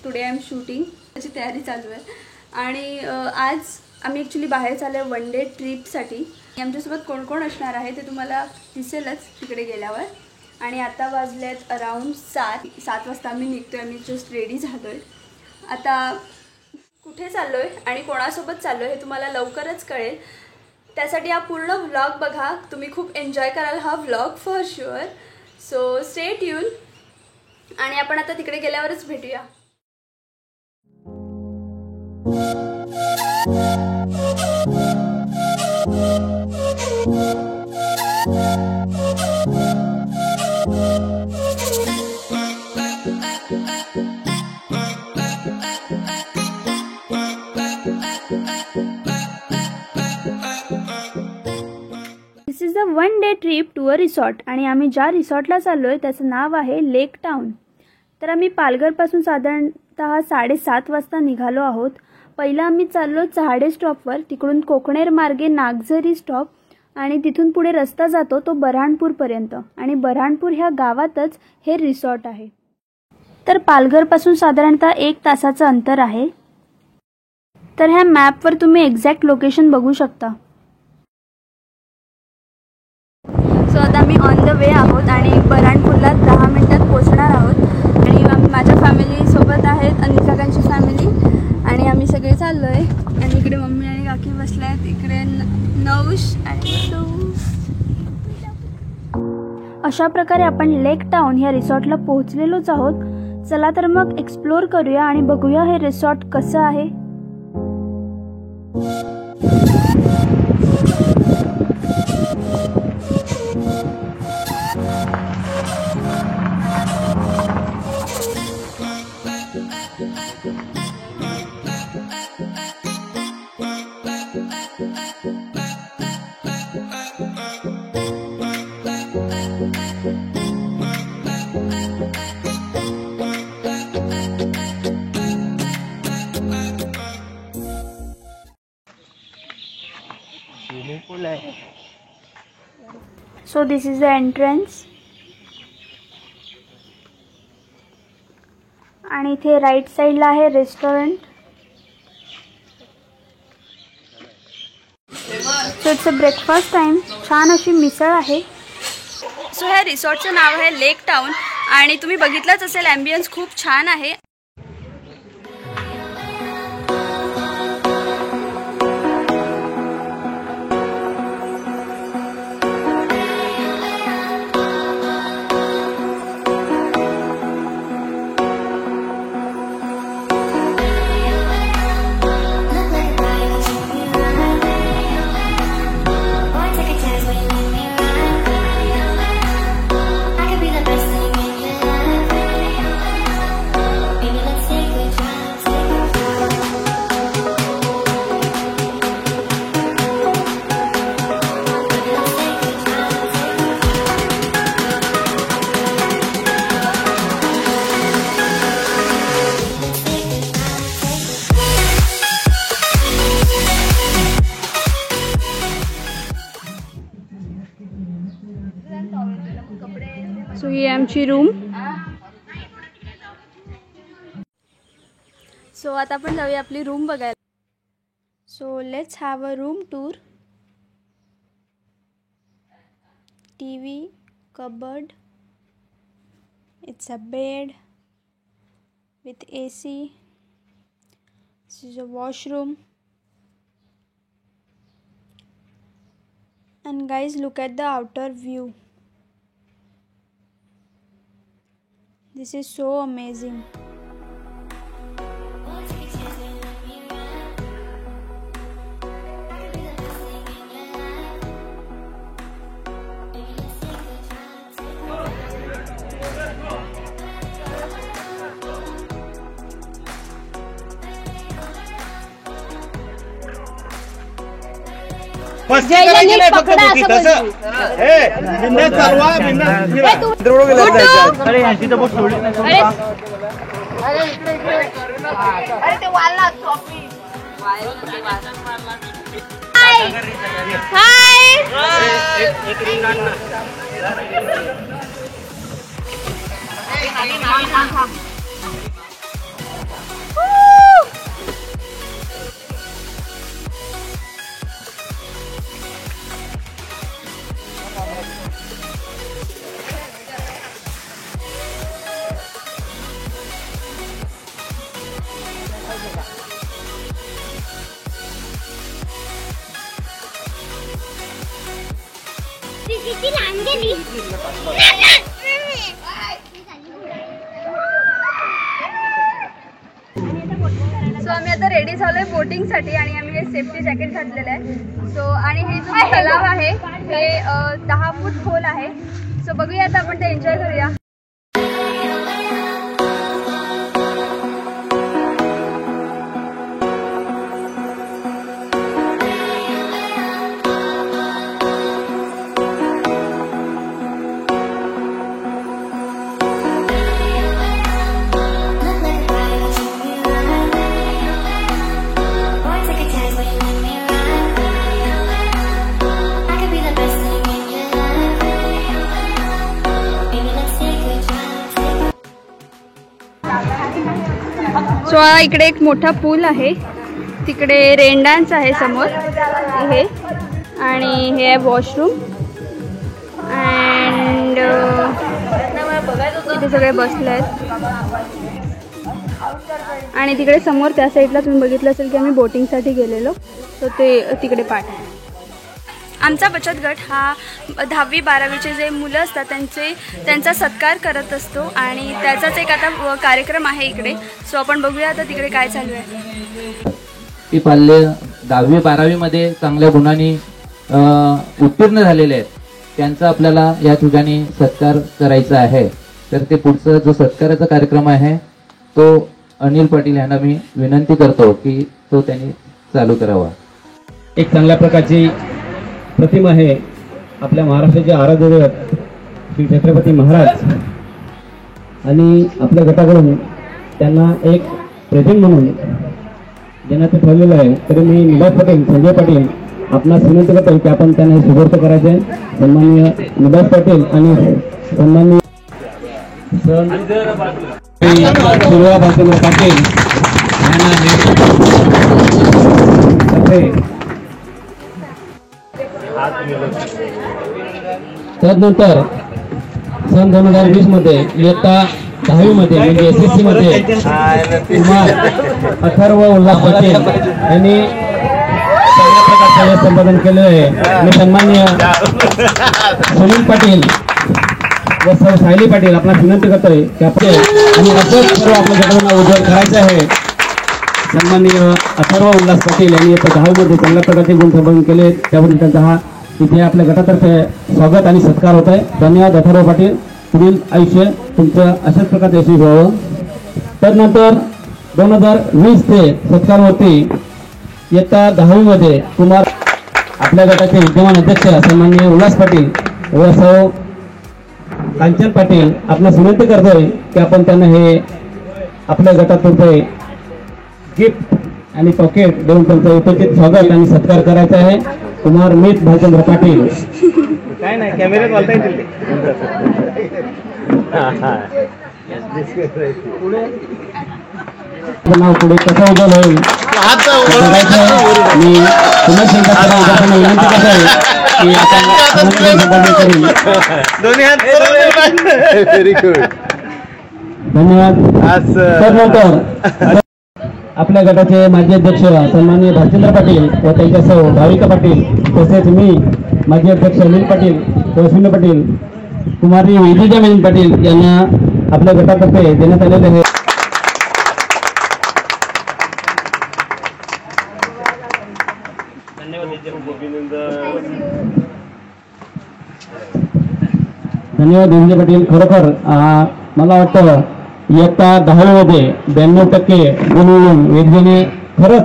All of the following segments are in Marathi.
टुडे आय एम शूटिंग, त्याची तयारी चालू आहे. आणि आज आम्ही ॲक्च्युली बाहेर चाललो आहे वन डे ट्रिपसाठी. आमच्यासोबत कोण कोण असणार आहे ते तुम्हाला दिसेलच तिकडे गेल्यावर. आणि आता वाजलेत अराऊंड 7 वाजता आम्ही निघतो आहे. आम्ही जस्ट रेडी झालो आहे. आता कुठे चाललो आहे आणि कोणासोबत चाललो आहे हे तुम्हाला लवकरच कळेल. त्यासाठी हा पूर्ण व्लॉग बघा, तुम्ही खूप एन्जॉय कराल हा vlog for sure. So stay tune आणि आपण आता तिकडे गेल्यावरच भेटूया. This is the one day trip to a resort. आणि आम्ही ज्या रिसॉर्टला चाललो आहे त्याचं नाव आहे लेक टाउन. तर आम्ही पालघरपासून साधारणतः 7:30 वाजता निघालो आहोत. पहिला आम्ही चाललो चहाडे स्टॉपवर, तिकडून कोकणेर मार्गे नागझरी स्टॉप आणि तिथून पुढे रस्ता जातो तो बऱ्हाणपूरपर्यंत. आणि बऱ्हाणपूर ह्या गावातच हे रिसॉर्ट आहे. तर पालघरपासून साधारणतः 1 तासाचं अंतर आहे. तर ह्या मॅपवर तुम्ही एक्झॅक्ट लोकेशन बघू शकता. सो आता आम्ही ऑन द वे आहोत आणि बऱ्हाणपूरला 10 मिनिटात पोहोचणार आहोत. आणि आम्ही माझ्या फॅमिलीसोबत आहेत, अनिल काकांची फॅमिली, आणि आम्ही सगळे चाललो आहे. आणि इकडे मम्मी आणि काकी बसल्या आहेत, इकडे नवश आणि अशा प्रकारे आपण लेक टाउन ह्या रिसॉर्टला पोहोचलेलोच आहोत. चला तर मग एक्सप्लोर करूया आणि बघूया हे रिसॉर्ट कसं आहे. So this is the entrance. आणि इथे राईट साईडला आहे restaurant. So it's a breakfast time. छान अशी मिसळ आहे. सो ह्या रिसॉर्टचं नाव आहे लेक टाउन आणि तुम्ही बघितलंच असेल ॲम्बियन्स खूप छान आहे. सो ही आमची रूम. सो आता आपण जाऊया आपली रूम बघायला. So let's have a room tour. TV, cupboard, it's a bed with AC. This is a washroom. And guys, look at the outer view. This is so amazing. So आम्ही आता रेडी झालोय बोटिंगसाठी आणि आम्ही हे सेफ्टी जॅकेट घातलेलं आहे. सो आणि हे जो तलाव आहे हे 10 फूट खोल आहे. सो बघूया आता आपण ते एन्जॉय करूया. सो इकडे एक मोठा पूल आहे, तिकडे रेन डान्स आहे समोर हे, आणि हे आहे वॉशरूम. अँड इथे सगळे बसले आहेत. आणि तिकडे समोर त्या साईडला तुम्ही बघितलं असेल की आम्ही बोटिंगसाठी गेलेलो, सो ते तिकडे पाठ आहे. आमचा बचत गट हा 10वी 12वीचे जे मुलं असतात त्यांचा सत्कार करत असतो आणि त्याचाच एक आता कार्यक्रम आहे इकडे. सो आपण बघूया आता तिकडे काय चालू आहे. ती पाल्य 10वी 12वी मध्ये चांगल्या गुणांनी उत्तीर्ण झालेले आहेत, त्यांचा आपल्याला या ठिकाणी सत्कार करायचा आहे. तर ते पुढचा जो सत्काराचा कार्यक्रम आहे तो अनिल पाटील यांना मी विनंती करतो की तो त्यांनी चालू करावा. एक चांगल्या प्रकारची प्रतिमा आहे आपल्या महाराष्ट्राचे आराध्य दैवत श्री छत्रपती महाराज, आणि आपल्या गटाकडून त्यांना एक प्रेझेंट म्हणून देण्याचं ठरलेलं आहे. तरी मी निवास पाटील संजय पाटील आपणास विनंती करतो की आपण त्यांना सुपूर्द करायचे. सन्माननीय निवास पाटील आणि सन्माननीय सुरुवा भास्कर पाटील यांना तदनंतर सन 2020 मध्ये इयत्ता 10वी मध्ये म्हणजे SSC मध्ये कुमार अथर्व उल्हास पाटील यांनी चांगल्या प्रकारचे संपादन केले आहे. मी सन्माननीय सुनील पाटील व सर सायली पाटील आपल्याला विनंती करतोय की आपण आणि असंच सर्व आपल्या गटांना उज्ज्वल करायचं आहे. सन्माननीय अथर्व उल्हास पाटील यांनी इयत्ता 10वी मध्ये चांगल्या प्रकारचे गुण संपादन केले, त्याबद्दल त्यांचा हा इथे आपल्या गटातर्फे स्वागत आणि सत्कार होत आहे. धन्यवाद अथर्व पाटील. पुढील आयुष्य तुमचं अशाच प्रकारे यशस्वी व्हावं. तदनंतर 2020 ते सत्कारवरती इयत्ता 10वी मध्ये कुमार आपल्या गटाचे विद्यमान अध्यक्ष सन्माननीय उल्हास पाटील व सौ कांचन पाटील आपल्याला विनंती करतोय की आपण त्यांना हे आपल्या गटातर्फे गिफ्ट आणि पॉकेट देऊन त्यांचं यथोचित स्वागत आणि सत्कार करायचा आहे. कुमार मीत भालचंद्र पाटील काय नाही कॅमेऱ्यात बोलता येतील नाव पुढे कसं उजवलं होईल मी पुनर्संघाला विनंती करत आहे की आपण संपादन करू. धन्यवाद. तर आपल्या गटाचे माजी अध्यक्ष सन्माननीय भालचंद्र पाटील व त्यांच्या सौ भाविका पाटील तसेच मी माजी अध्यक्ष अनिल पाटील व सुनील पाटील कुमारी विजया मिलिंद पाटील यांना आपल्या गटातर्फे देण्यात आलेले आहे. धन्यवाद विजय पाटील. खरोखर मला वाटतं इयत्ता 10वी मध्ये 92% गुण मिळवून वेदजेने खरंच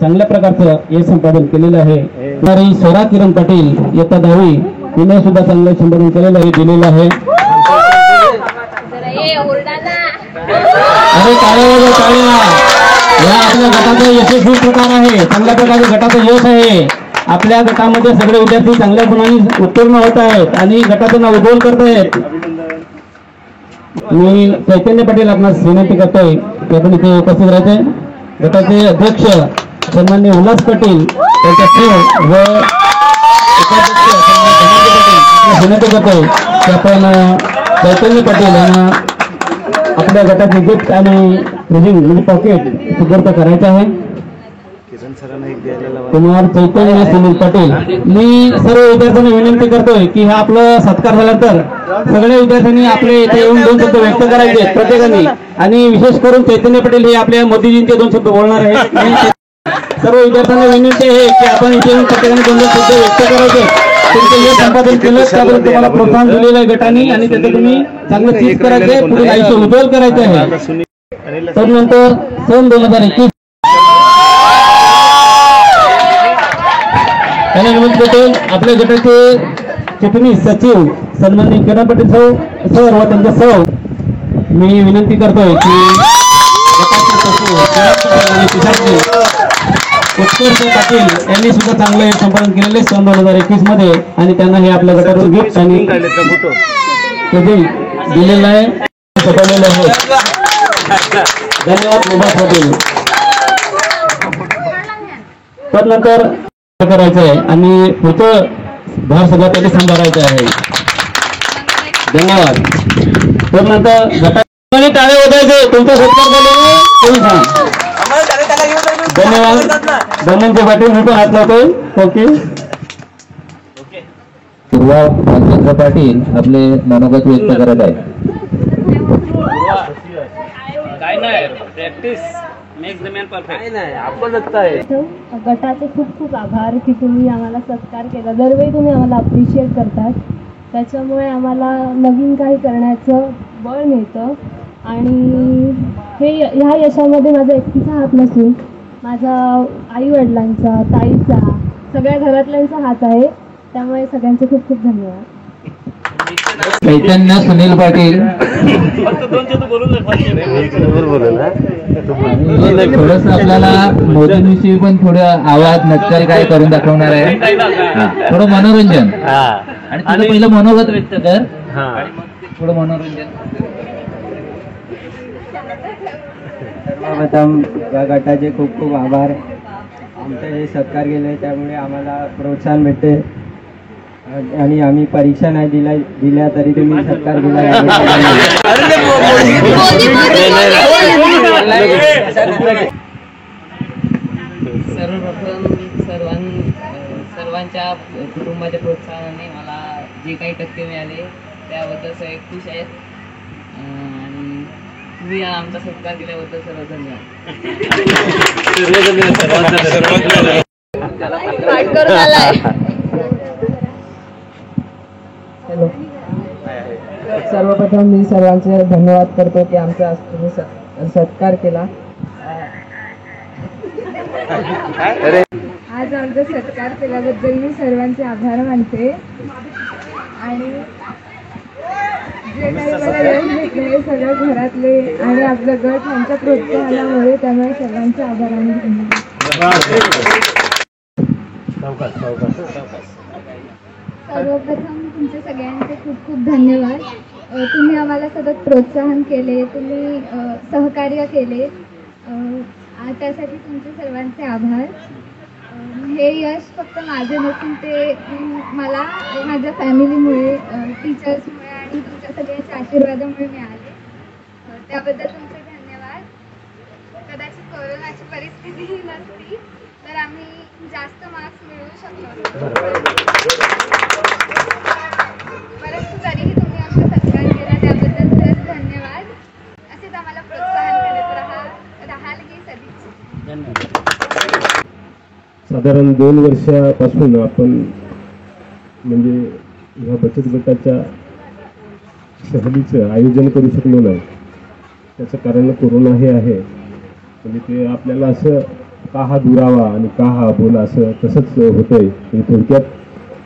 चांगल्या प्रकारचं हे संपादन केलेलं आहे. स्वरा किरण पाटील इयत्ता 10वी तिने सुद्धा चांगलं संपादन केलेलं आहे, दिलेलं आहे. अरे टाळ्या या आपल्या गटाचा यशस्वी प्रकार आहे, चांगल्या प्रकारे गटाचं यश आहे. आपल्या गटामध्ये सगळे विद्यार्थी चांगल्या गुणांनी उत्तीर्ण होत आहेत आणि गटाचं नाव उज्ज्वल करत आहेत. मी चैतन्य पाटील आपणास विनंती करतोय की आपण इथे उपस्थित राहायचे. गटाचे अध्यक्ष सन्माननीय उल्हास पाटील त्यांच्या सह व उपाध्यक्ष विनंती करतोय की आपण चैतन्य पाटील यांना आपल्या गटाचे गिफ्ट आणि प्रेझेंट म्हणजे पॉकेट सुपूर्द करायचं आहे. कुमार चैतन्य सुनील पटेल. मी सर्व विद्यार्थ्यांना विनंती करतोय की हा आपलं सत्कार झाल्यानंतर सगळ्या विद्यार्थ्यांनी आपले इथे येऊन 2 शब्द व्यक्त करायचे प्रत्येकाने, आणि विशेष करून चैतन्य पटेल हे आपल्या मोदीजींचे 2 शब्द बोलणार आहेत. सर्व विद्यार्थ्यांना विनंती आहे की आपण इथे येऊन प्रत्येकाने 2 शब्द व्यक्त करायचे. तुमचं हे संपादन केलं त्याबद्दल तुम्हाला प्रोत्साहन दिलेलं आहे गटाने, आणि त्याचं तुम्ही चांगलं चीज करायचं आहे, पुढे आयुष्य उज्ज्वल करायचं आहे. त्यानंतर सन 2021 हेमंत पटेल आपल्या गटाचे चिटणीस सचिव सन्माननीय किरण पटेल सर व त्यांच्या सह मी विनंती करतोय की उत्कर्ष पाटील यांनी सुद्धा चांगलं हे संपादन केलेले सन 2021 मध्ये, आणि त्यांना हे आपल्या गटाचं गिफ्ट आणि दिलेलं आहे, छापवलेलं आहे. धन्यवाद सुभाष पाटील. त्यानंतर करायचं आहे आणि पुढचं भार सगळं त्याने सांभाळायचं आहे. धन्यवाद. त्यानंतर गटाने टाळे वाजायचे, तुमचा सत्कार झालेला कोणी सांग. धन्यवाद. धनंजय पाटील मी पण हात लावतोय. ओके. पूर्वा भालचंद्र पाटील आपले मनोगत व्यक्त करत आहेत. काय नाही practice makes the man perfect. आपण गटाचे खूप खूप आभार की तुम्ही आम्हाला सत्कार केला. दरवेळी तुम्ही आम्हाला अप्रिशिएट करतात, त्याच्यामुळे आम्हाला नवीन काही करण्याचं बळ मिळतं. आणि ह्या यशामध्ये माझा एकटीचा हात नसून माझ्या आईवडिलांचा, ताईचा, सगळ्या घरातल्यांचा हात आहे. त्यामुळे सगळ्यांचे खूप खूप धन्यवाद. चैतन्य सुनील पाटील थोडस आपल्याला मोदींविषयी पण थोडं आवाज नक्कल काय करून दाखवणार आहे, थोडं मनोरंजन. आणि तुझं पहिलं मनोगत व्यक्त कर, थोडं मनोरंजन. सर्वप्रथम या गटाचे खूप खूप आभार. आमचे हे सत्कार केले त्यामुळे आम्हाला प्रोत्साहन भेटते, आणि आम्ही परीक्षा नाही दिल्या तरी तुम्ही सत्कार दिला. सर्वप्रथम सर्वांच्या कुटुंबाच्या प्रोत्साहनाने मला जे काही टक्के मिळाले त्याबद्दल सगळे खुश आहेत. आणि तुम्ही आमचा सत्कार केल्याबद्दल सर्व धन्यवाद. सर्वप्रथम मी सर्वांचे धन्यवाद करतो की आमचा तुम्ही सत्कार केला. आज आमचा सत्कार केल्याबद्दल मी सर्वांचे आभार मानते. आणि जे काही मला यश भेटले सगळ्या घरातले आणि आपलं गट यांच्या प्रोत्साहनामुळे, त्यामुळे सर्वांचे आभार आणि धन्यवाद. सर्वप्रथम तुमचे सगळ्यांचे खूप खूप धन्यवाद. तुम्ही आम्हाला सतत प्रोत्साहन केले, तुम्ही सहकार्य केले, त्यासाठी तुमचे सर्वांचे आभार. हे यश फक्त माझे नसून ते मला माझ्या फॅमिलीमुळे, टीचर्समुळे आणि तुमच्या सगळ्यांच्या आशीर्वादामुळे मिळाले. त्याबद्दल तुमचे धन्यवाद. कदाचित कोरोनाची परिस्थिती नसती तर आम्ही जास्त मार्क्स मिळवू शकलो, परंतु तरीही तुम्ही आमचा सत्कार केला त्याबद्दल खरंच धन्यवाद. असेच आम्हाला प्रोत्साहन करत राहाल की सदिच्छा. साधारण 2 वर्षापासून आपण म्हणजे ह्या बचत गटाच्या सहलीचं आयोजन करू शकलो नाही. त्याचं कारण कोरोना हे आहे. म्हणजे ते आपल्याला असं का हा दुरावा आणि का हा बोला असं तसंच होतंय. थोडक्यात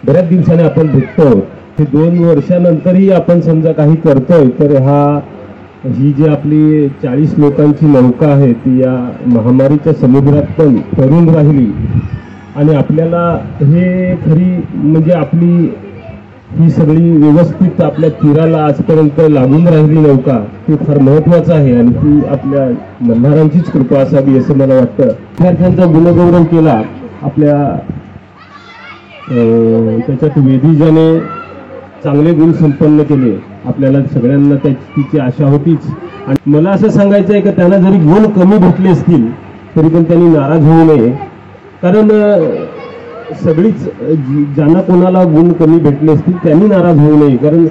बऱ्याच दिवसाने आपण भेटतो. हे 2 वर्षानंतरही आपण समजा काही करतोय तर ही जी आपली 40 लोकांची नौका आहे ती या महामारीच्या समुद्रात पण तरुण राहिली. आणि आपल्याला हे खरी म्हणजे आपली ही सगळी व्यवस्थित आपल्या तीराला आजपर्यंत लागून राहिली नौका ती फार महत्त्वाचं आहे. आणि ती आपल्या मल्हारांचीच कृपा असावी असं मला वाटतं. विद्यार्थ्यांचा गुणगौरव केला आपल्या त्याच्यात वेदीजाने चांगले गुण संपन्न केले. आपल्याला सगळ्यांना तिची आशा होतीच. आणि मला असं सांगायचं आहे की त्यांना जरी गुण कमी भेटले असतील तरी पण त्यांनी नाराज होऊ नये. कारण सगळीच ज्यांना कोणाला गुण कमी भेटले असतील त्यांनी नाराज होऊ नये, कारण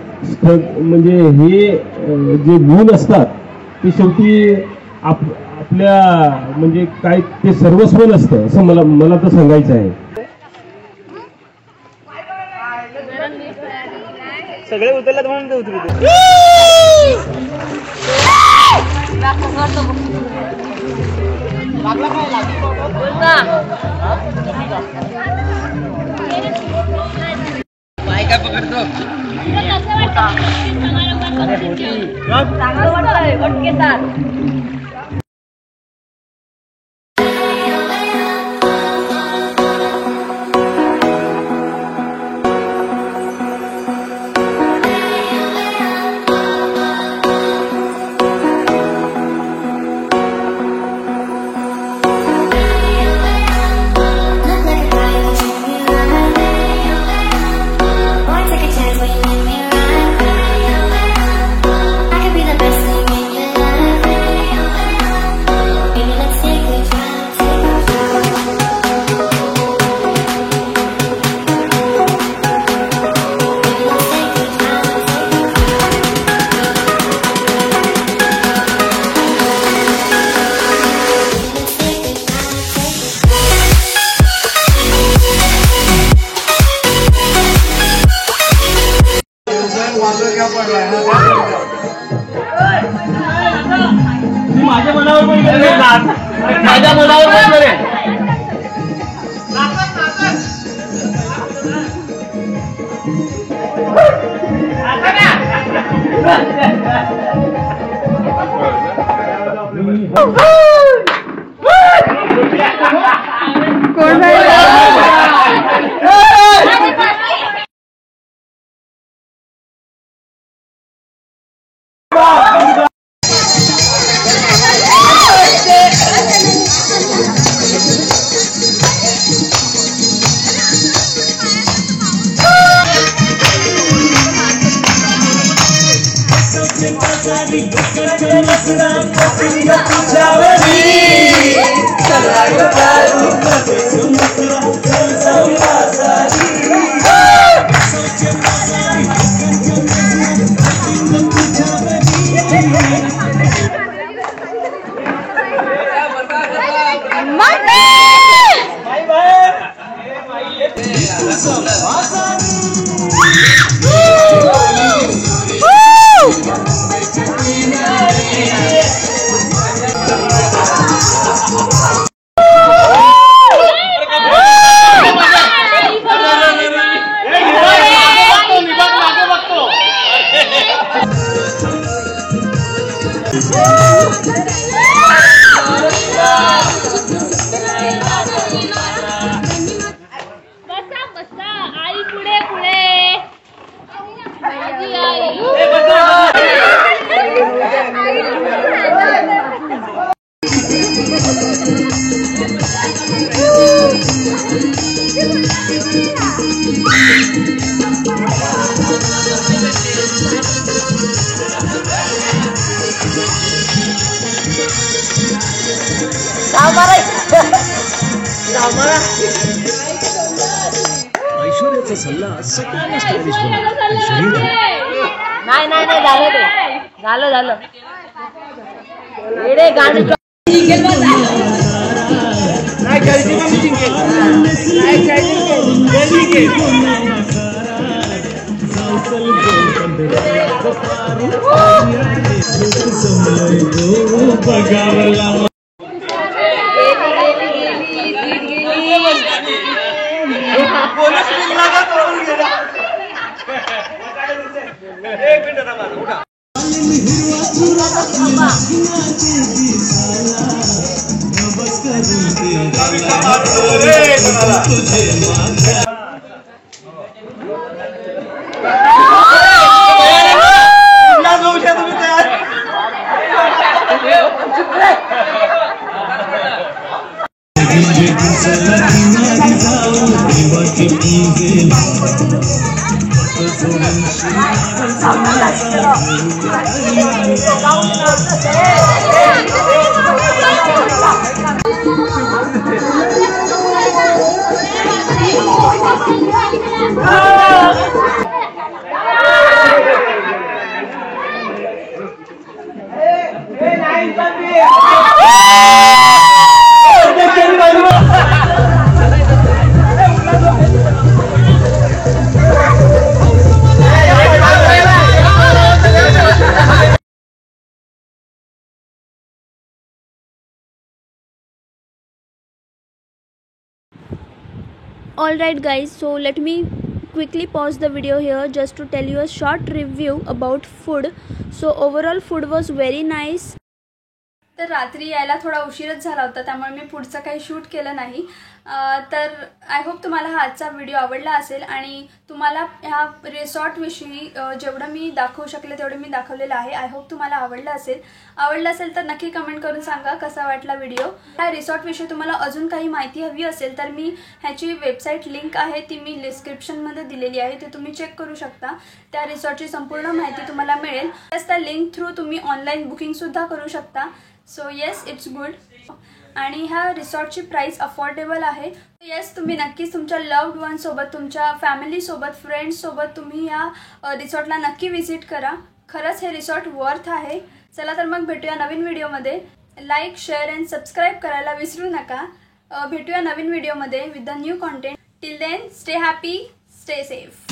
म्हणजे हे जे गुण असतात ते शेवटी आपल्या म्हणजे काय ते सर्वस्व नसतं असं मला तर सांगायचं आहे. सगळे उतरले म्हणून उतरले. काय पकडतो चांगलं वाटतंय वटकेतात. माझ्या मनावर माझ्या मनावर कोण ऐश्वर्याचा सल्ला सगळ्यांना स्टायलिश नाही नाही नाही झालं झालं एडे गाणं Thank you. Alright guys, so let me quickly pause the video here just to tell you a short review about food. So overall food was very nice. तर रात्री यायला थोडा उशीरच झाला होता त्यामुळे मी पुढचं काही शूट केलं नाही. तर आय होप तुम्हाला हा आजचा व्हिडिओ आवडला असेल आणि तुम्हाला ह्या रिसॉर्टविषयी जेवढं मी दाखवू शकले तेवढं मी दाखवलेलं आहे. आय होप तुम्हाला आवडलं असेल तर नक्की कमेंट करून सांगा कसा वाटला व्हिडिओ. ह्या रिसॉर्टविषयी तुम्हाला अजून काही माहिती हवी असेल तर मी ह्याची वेबसाईट लिंक आहे ती मी डिस्क्रिप्शनमध्ये दिलेली आहे, ते तुम्ही चेक करू शकता. त्या रिसॉर्टची संपूर्ण माहिती तुम्हाला मिळेल. प्लस त्या लिंक थ्रू तुम्ही ऑनलाईन बुकिंगसुद्धा करू शकता. So yes, it's good. आणि ह्या रिसॉर्टची प्राईस अफोर्डेबल आहे. येस, तुम्ही नक्कीच तुमच्या लव्ड वनसोबत, तुमच्या फॅमिलीसोबत, फ्रेंड्ससोबत तुम्ही या रिसॉर्टला नक्की व्हिजिट करा. खरंच हे रिसॉर्ट वर्थ आहे. चला तर मग भेटूया नवीन व्हिडिओमध्ये. लाईक, शेअर अँड सबस्क्राईब करायला विसरू नका. भेटूया नवीन व्हिडिओमध्ये with the new content. Till then, stay happy, stay safe.